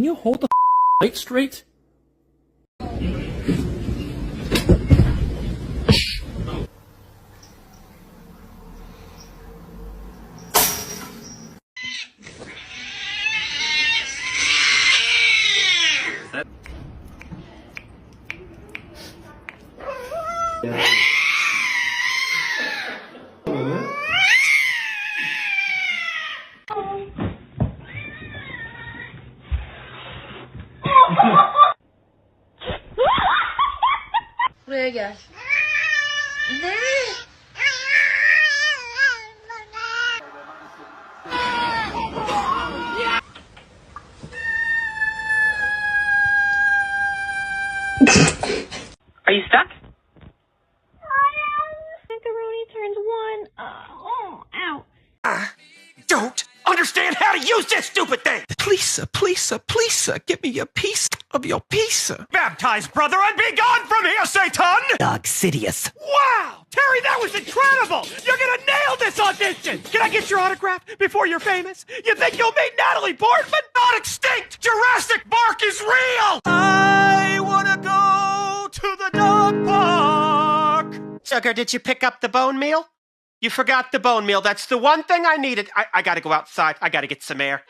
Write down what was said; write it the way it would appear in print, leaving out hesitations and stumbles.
Can you hold the plate straight? Where guys? There. Are you stuck? Macaroni turns one. Ow. Don't understand how to use this stupid thing! Please, give me a piece of your pizza. Baptize, brother, and be gone from here, Satan! Dog Sidious. Wow! Terry, that was incredible! You're gonna nail this audition! Can I get your autograph before you're famous? You think you'll meet Natalie Portman? Not extinct! Jurassic Park is real! I wanna go to the dog park! Sugar, did you pick up the bone meal? You forgot the bone meal. That's the one thing I needed. I gotta go outside. I gotta get some air.